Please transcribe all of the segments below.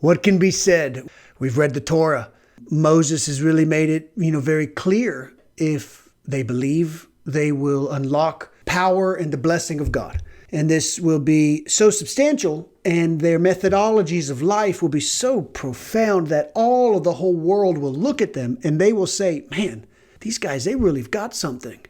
What can be said? We've read the Torah. Moses has really made it, very clear. If they believe, they will unlock power and the blessing of God. And this will be so substantial, and their methodologies of life will be so profound that all of the whole world will look at them and they will say, man, these guys, they really have got something.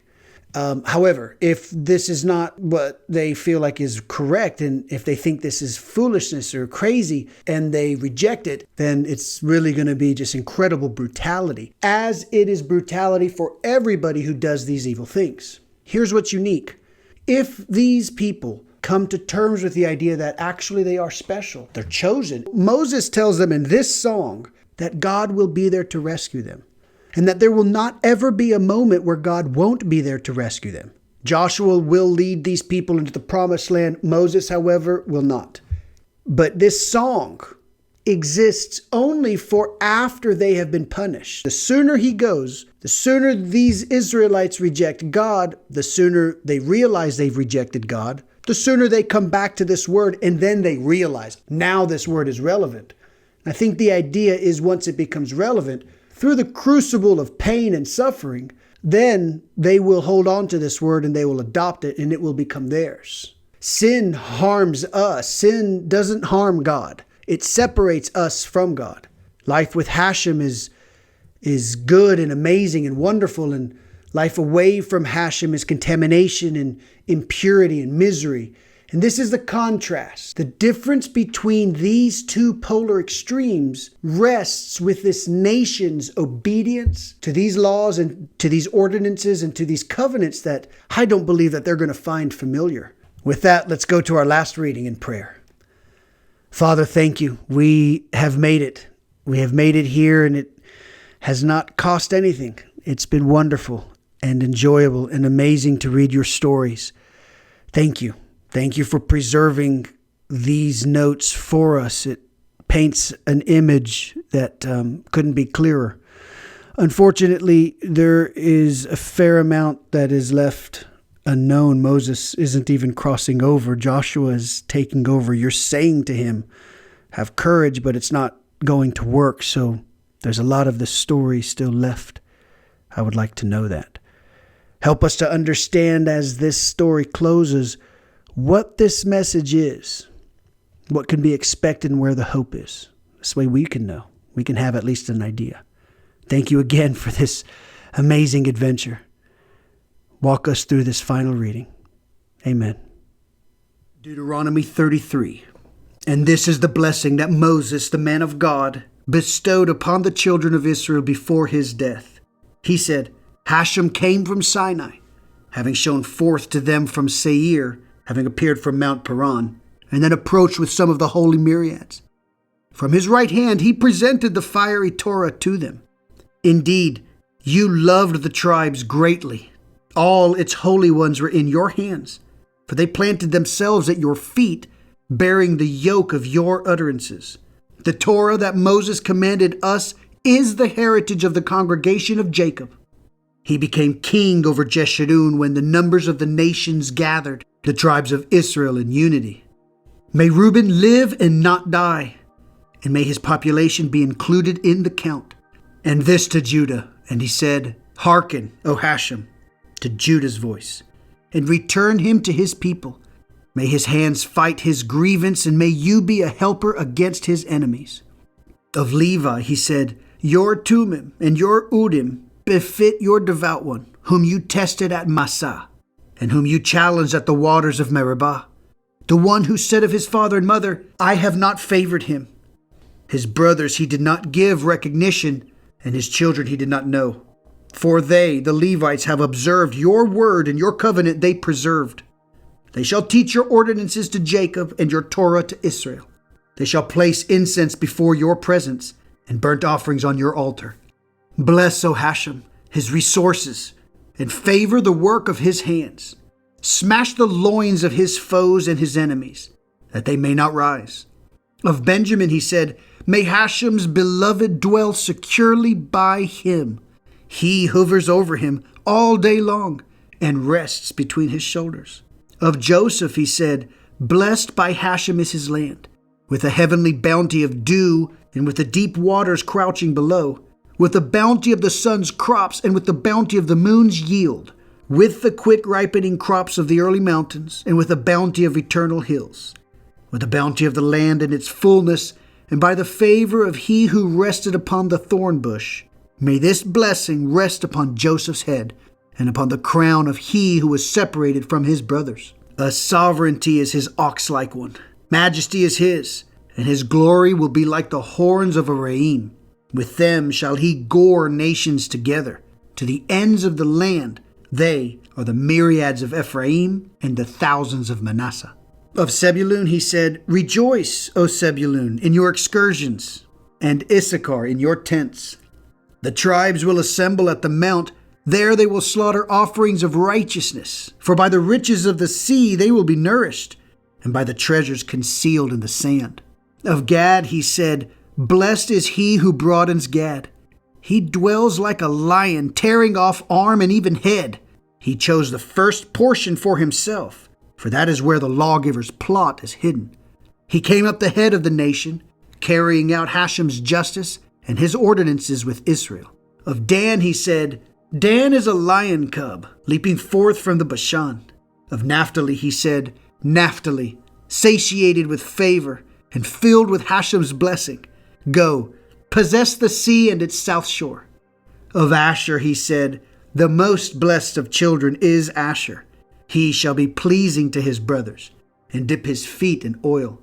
However, if this is not what they feel like is correct, and if they think this is foolishness or crazy and they reject it, then it's really going to be just incredible brutality, as it is brutality for everybody who does these evil things. Here's what's unique. If these people come to terms with the idea that actually they are special, they're chosen, Moses tells them in this song that God will be there to rescue them, and that there will not ever be a moment where God won't be there to rescue them. Joshua will lead these people into the promised land. Moses, however, will not. But this song exists only for after they have been punished. The sooner he goes, the sooner these Israelites reject God, the sooner they realize they've rejected God, the sooner they come back to this word, and then they realize now this word is relevant. I think the idea is once it becomes relevant, through the crucible of pain and suffering, then they will hold on to this word and they will adopt it and it will become theirs. Sin harms us. Sin doesn't harm God. It separates us from God. Life with Hashem is good and amazing and wonderful, and life away from Hashem is contamination and impurity and misery. And this is the contrast. The difference between these two polar extremes rests with this nation's obedience to these laws and to these ordinances and to these covenants that I don't believe that they're going to find familiar. With that, let's go to our last reading in prayer. Father, thank you. We have made it. We have made it here, and it has not cost anything. It's been wonderful and enjoyable and amazing to read your stories. Thank you. Thank you for preserving these notes for us. It paints an image that couldn't be clearer. Unfortunately, there is a fair amount that is left unknown. Moses isn't even crossing over. Joshua is taking over. You're saying to him, have courage, but it's not going to work. So there's a lot of the story still left. I would like to know that. Help us to understand as this story closes what this message is, what can be expected, and where the hope is. This way we can know. We can have at least an idea. Thank you again for this amazing adventure. Walk us through this final reading. Amen. Deuteronomy 33. And this is the blessing that Moses, the man of God, bestowed upon the children of Israel before his death. He said, Hashem came from Sinai, having shown forth to them from Seir, having appeared from Mount Paran, and then approached with some of the holy myriads. From his right hand he presented the fiery Torah to them. Indeed, you loved the tribes greatly. All its holy ones were in your hands, for they planted themselves at your feet, bearing the yoke of your utterances. The Torah that Moses commanded us is the heritage of the congregation of Jacob. He became king over Jeshurun when the numbers of the nations gathered, the tribes of Israel in unity. May Reuben live and not die, and may his population be included in the count. And this to Judah, and he said, Hearken, O Hashem, to Judah's voice, and return him to his people. May his hands fight his grievance, and may you be a helper against his enemies. Of Levi he said, Your Tumim and your Udim befit your devout one, whom you tested at Massah, and whom you challenged at the waters of Meribah. The one who said of his father and mother, I have not favored him. His brothers he did not give recognition, and his children he did not know. For they, the Levites, have observed your word, and your covenant they preserved. They shall teach your ordinances to Jacob, and your Torah to Israel. They shall place incense before your presence, and burnt offerings on your altar. Bless, O Hashem, his resources, and favor the work of his hands. Smash the loins of his foes and his enemies, that they may not rise. Of Benjamin he said, May Hashem's beloved dwell securely by him. He hovers over him all day long and rests between his shoulders. Of Joseph he said, Blessed by Hashem is his land. with a heavenly bounty of dew, and with the deep waters crouching below, with the bounty of the sun's crops, and with the bounty of the moon's yield, with the quick ripening crops of the early mountains, and with the bounty of eternal hills, with the bounty of the land in its fullness, and by the favor of he who rested upon the thorn bush. May this blessing rest upon Joseph's head, and upon the crown of he who was separated from his brothers. A sovereignty is his ox-like one. Majesty is his, and his glory will be like the horns of a reem. With them shall he gore nations together, to the ends of the land. They are the myriads of Ephraim and the thousands of Manasseh. Of Zebulun he said, Rejoice, O Zebulun, in your excursions, and Issachar in your tents. The tribes will assemble at the mount. There they will slaughter offerings of righteousness. For by the riches of the sea they will be nourished, and by the treasures concealed in the sand. Of Gad he said, Blessed is he who broadens Gad. He dwells like a lion, tearing off arm and even head. He chose the first portion for himself, for that is where the lawgiver's plot is hidden. He came up the head of the nation, carrying out Hashem's justice and his ordinances with Israel. Of Dan he said, Dan is a lion cub, leaping forth from the Bashan. Of Naphtali he said, Naphtali, satiated with favor and filled with Hashem's blessing. Go, possess the sea and its south shore. Of Asher he said, The most blessed of children is Asher. He shall be pleasing to his brothers, and dip his feet in oil.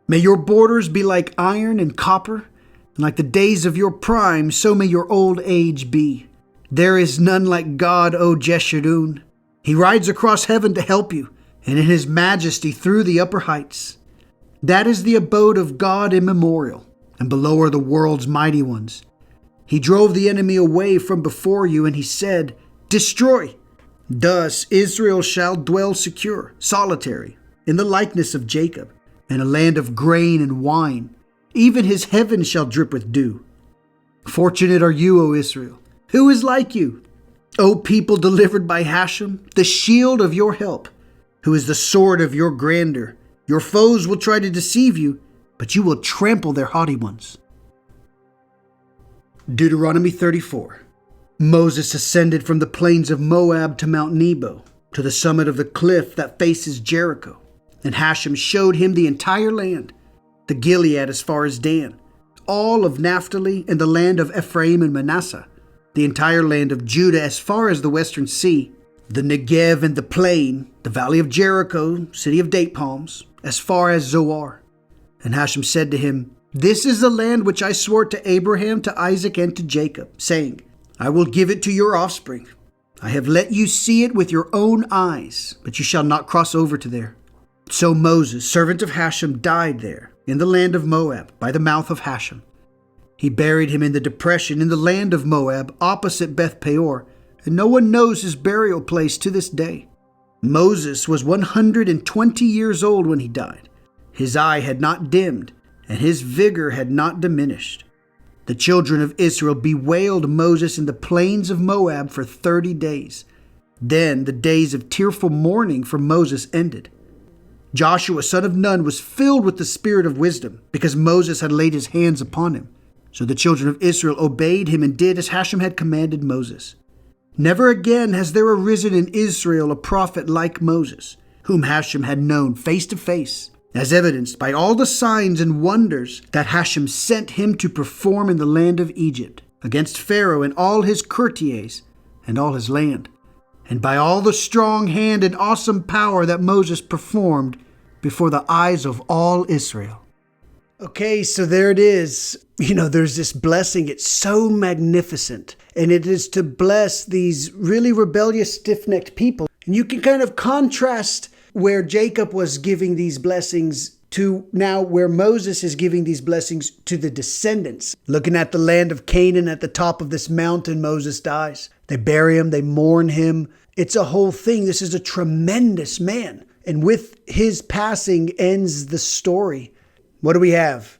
May your borders be like iron and copper, and like the days of your prime, so may your old age be. There is none like God, O Jeshurun. He rides across heaven to help you, and in his majesty through the upper heights. That is the abode of God immemorial, and below are the world's mighty ones. He drove the enemy away from before you, and he said, Destroy. Thus Israel shall dwell secure, solitary, in the likeness of Jacob, in a land of grain and wine. Even his heaven shall drip with dew. Fortunate are you, O Israel. Who is like you? O people delivered by Hashem, the shield of your help, who is the sword of your grandeur. Your foes will try to deceive you, but you will trample their haughty ones. Deuteronomy 34. Moses ascended from the plains of Moab to Mount Nebo, to the summit of the cliff that faces Jericho. And Hashem showed him the entire land, the Gilead as far as Dan, all of Naphtali and the land of Ephraim and Manasseh, the entire land of Judah as far as the western sea, the Negev and the plain, the valley of Jericho, city of date palms, as far as Zoar. And Hashem said to him, This is the land which I swore to Abraham, to Isaac, and to Jacob, saying, I will give it to your offspring. I have let you see it with your own eyes, but you shall not cross over to there. So Moses, servant of Hashem, died there, in the land of Moab, by the mouth of Hashem. He buried him in the depression in the land of Moab, opposite Beth Peor, and no one knows his burial place to this day. Moses was 120 years old when he died. His eye had not dimmed, and his vigor had not diminished. The children of Israel bewailed Moses in the plains of Moab for 30 days. Then the days of tearful mourning for Moses ended. Joshua, son of Nun, was filled with the spirit of wisdom, because Moses had laid his hands upon him. So the children of Israel obeyed him and did as Hashem had commanded Moses. Never again has there arisen in Israel a prophet like Moses, whom Hashem had known face to face, as evidenced by all the signs and wonders that Hashem sent him to perform in the land of Egypt, against Pharaoh and all his courtiers and all his land, and by all the strong hand and awesome power that Moses performed before the eyes of all Israel. Okay, so there it is. There's this blessing. It's so magnificent. And it is to bless these really rebellious, stiff-necked people. And you can kind of contrast where Jacob was giving these blessings to now where Moses is giving these blessings to the descendants. Looking at the land of Canaan at the top of this mountain, Moses dies. They bury him. They mourn him. It's a whole thing. This is a tremendous man. And with his passing ends the story. What do we have?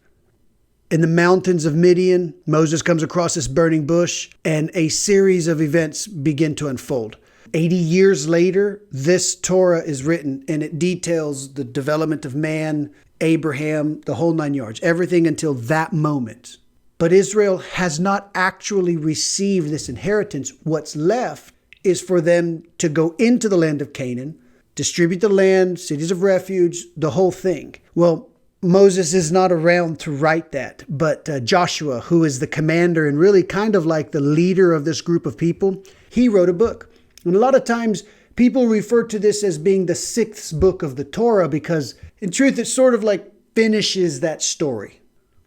In the mountains of Midian, Moses comes across this burning bush, and a series of events begin to unfold. 80 years later, this Torah is written, and it details the development of man, Abraham, the whole 9 yards, everything until that moment. But Israel has not actually received this inheritance. What's left is for them to go into the land of Canaan, distribute the land, cities of refuge, the whole thing. Well, Moses is not around to write that, but Joshua, who is the commander and really kind of like the leader of this group of people, he wrote a book. And a lot of times people refer to this as being the sixth book of the Torah because in truth, it sort of like finishes that story.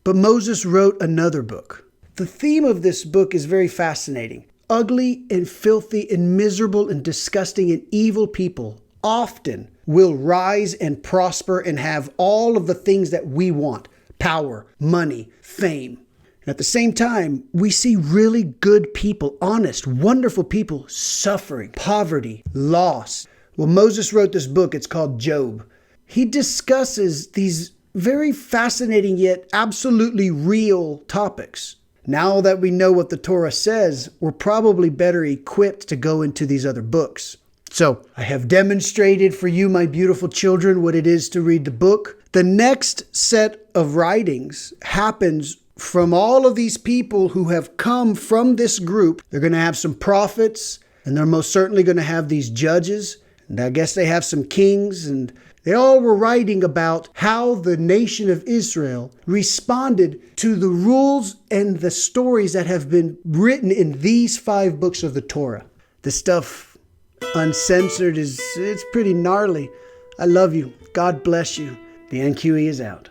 But Moses wrote another book. The theme of this book is very fascinating. Ugly and filthy and miserable and disgusting and evil people often will rise and prosper and have all of the things that we want: power, money, fame. And at the same time, we see really good people, honest, wonderful people suffering, poverty, loss. Well, Moses wrote this book. It's called Job. He discusses these very fascinating yet absolutely real topics. Now that we know what the Torah says, we're probably better equipped to go into these other books. So I have demonstrated for you, my beautiful children, what it is to read the book. The next set of writings happens from all of these people who have come from this group. They're going to have some prophets, and they're most certainly going to have these judges. And I guess they have some kings, and they all were writing about how the nation of Israel responded to the rules and the stories that have been written in these 5 books of the Torah. The stuff uncensored it's pretty gnarly. I love you. God bless you. The NQE is out.